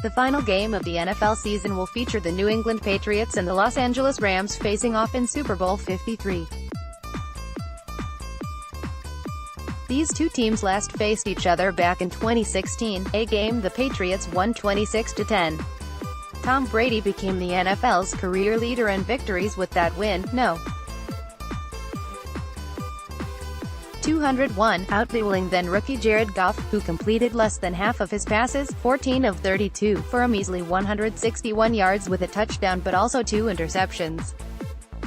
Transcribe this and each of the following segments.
The final game of the NFL season will feature the New England Patriots and the Los Angeles Rams facing off in Super Bowl LIII. These two teams last faced each other back in 2016, a game the Patriots won 26-10. Tom Brady became the NFL's career leader in victories with that win, no. 201, outdueling then-rookie Jared Goff, who completed less than half of his passes, 14 of 32, for a measly 161 yards with a touchdown but also 2 interceptions.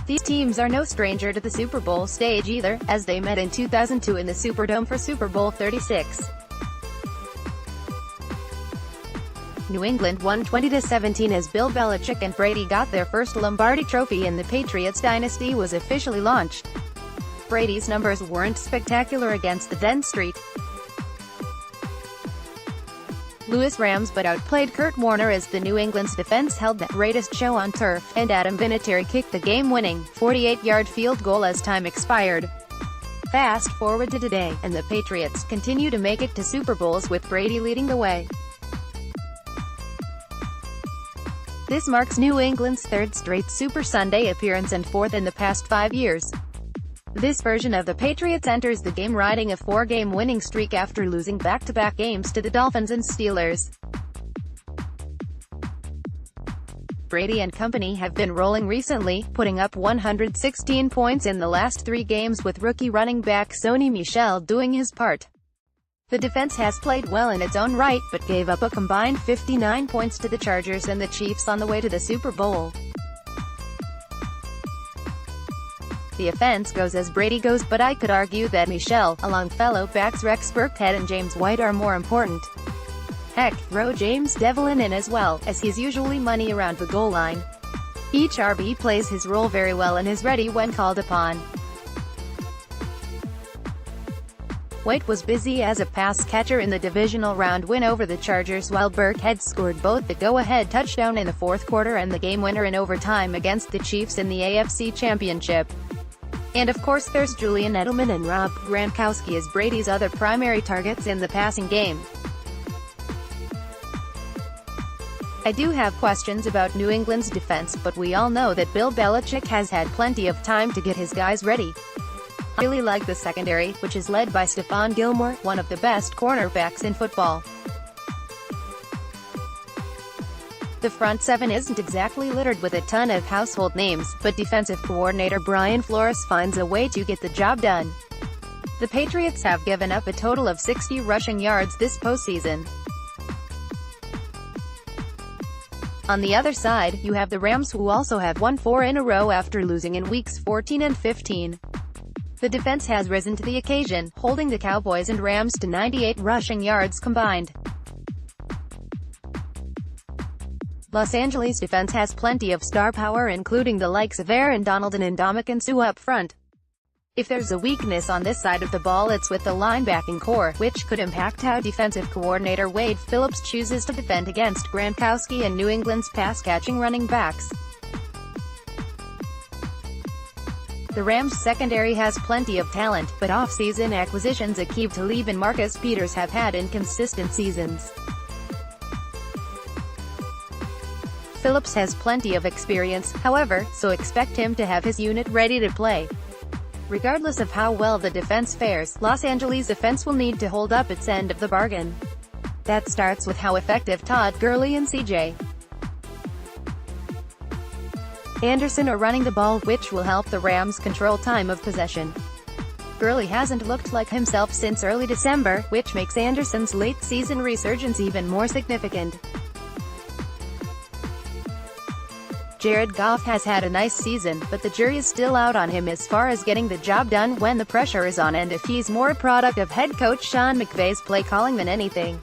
These teams are no stranger to the Super Bowl stage either, as they met in 2002 in the Superdome for Super Bowl XXXVI. New England won 20-17 as Bill Belichick and Brady got their first Lombardi trophy and the Patriots dynasty was officially launched. Brady's numbers weren't spectacular against the then St. Louis Rams but outplayed Kurt Warner as the New England's defense held the greatest show on turf, and Adam Vinatieri kicked the game-winning 48-yard field goal as time expired. Fast forward to today, and the Patriots continue to make it to Super Bowls with Brady leading the way. This marks New England's third straight Super Sunday appearance and fourth in the past 5 years. This version of the Patriots enters the game riding a 4-game winning streak after losing back-to-back games to the Dolphins and Steelers. Brady and company have been rolling recently, putting up 116 points in the last 3 games with rookie running back Sony Michel doing his part. The defense has played well in its own right, but gave up a combined 59 points to the Chargers and the Chiefs on the way to the Super Bowl. The offense goes as Brady goes, but I could argue that Michel, along fellow backs Rex Burkhead and James White, are more important. Heck, throw James Devlin in as well, as he's usually money around the goal line. Each RB plays his role very well and is ready when called upon. White was busy as a pass catcher in the divisional round win over the Chargers, while Burkhead scored both the go-ahead touchdown in the fourth quarter and the game-winner in overtime against the Chiefs in the AFC Championship. And of course there's Julian Edelman and Rob Gronkowski as Brady's other primary targets in the passing game. I do have questions about New England's defense, but we all know that Bill Belichick has had plenty of time to get his guys ready. I really like the secondary, which is led by Stephon Gilmore, one of the best cornerbacks in football. The front seven isn't exactly littered with a ton of household names, but defensive coordinator Brian Flores finds a way to get the job done. The Patriots have given up a total of 60 rushing yards this postseason. On the other side, you have the Rams, who also have won 4 in a row after losing in weeks 14 and 15. The defense has risen to the occasion, holding the Cowboys and Rams to 98 rushing yards combined. Los Angeles' defense has plenty of star power, including the likes of Aaron Donald and Ndamukong Suh up front. If there's a weakness on this side of the ball, it's with the linebacking core, which could impact how defensive coordinator Wade Phillips chooses to defend against Gronkowski and New England's pass-catching running backs. The Rams' secondary has plenty of talent, but off-season acquisitions Aqib Talib and Marcus Peters have had inconsistent seasons. Phillips has plenty of experience, however, so expect him to have his unit ready to play. Regardless of how well the defense fares, Los Angeles' offense will need to hold up its end of the bargain. That starts with how effective Todd Gurley and C.J. Anderson are running the ball, which will help the Rams control time of possession. Gurley hasn't looked like himself since early December, which makes Anderson's late-season resurgence even more significant. Jared Goff has had a nice season, but the jury is still out on him as far as getting the job done when the pressure is on, and if he's more a product of head coach Sean McVay's play calling than anything.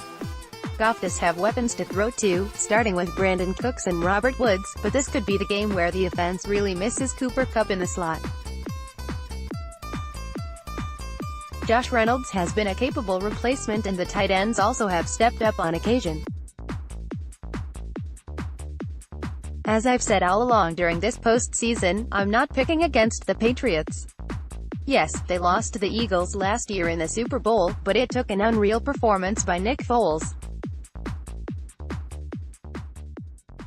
Goff does have weapons to throw to, starting with Brandon Cooks and Robert Woods, but this could be the game where the offense really misses Cooper Kupp in the slot. Josh Reynolds has been a capable replacement, and the tight ends also have stepped up on occasion. As I've said all along during this postseason, I'm not picking against the Patriots. Yes, they lost to the Eagles last year in the Super Bowl, but it took an unreal performance by Nick Foles.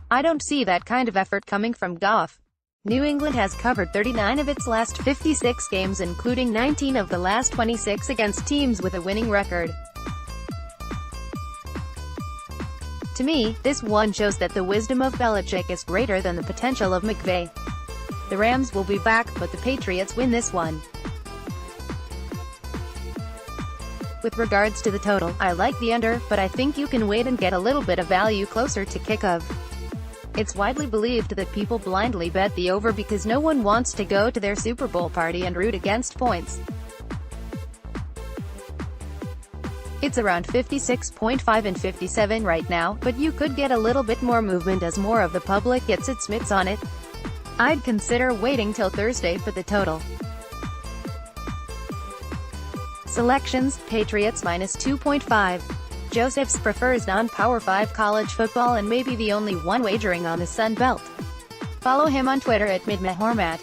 I don't see that kind of effort coming from Goff. New England has covered 39 of its last 56 games, including 19 of the last 26 against teams with a winning record. To me, this one shows that the wisdom of Belichick is greater than the potential of McVay. The Rams will be back, but the Patriots win this one. With regards to the total, I like the under, but I think you can wait and get a little bit of value closer to kickoff. It's widely believed that people blindly bet the over because no one wants to go to their Super Bowl party and root against points. It's around 56.5 and 57 right now, but you could get a little bit more movement as more of the public gets its mitts on it. I'd consider waiting till Thursday for the total. Selections: Patriots minus 2.5. Josephs prefers non-Power 5 college football and may be the only one wagering on the Sun Belt. Follow him on Twitter at @midmahormat.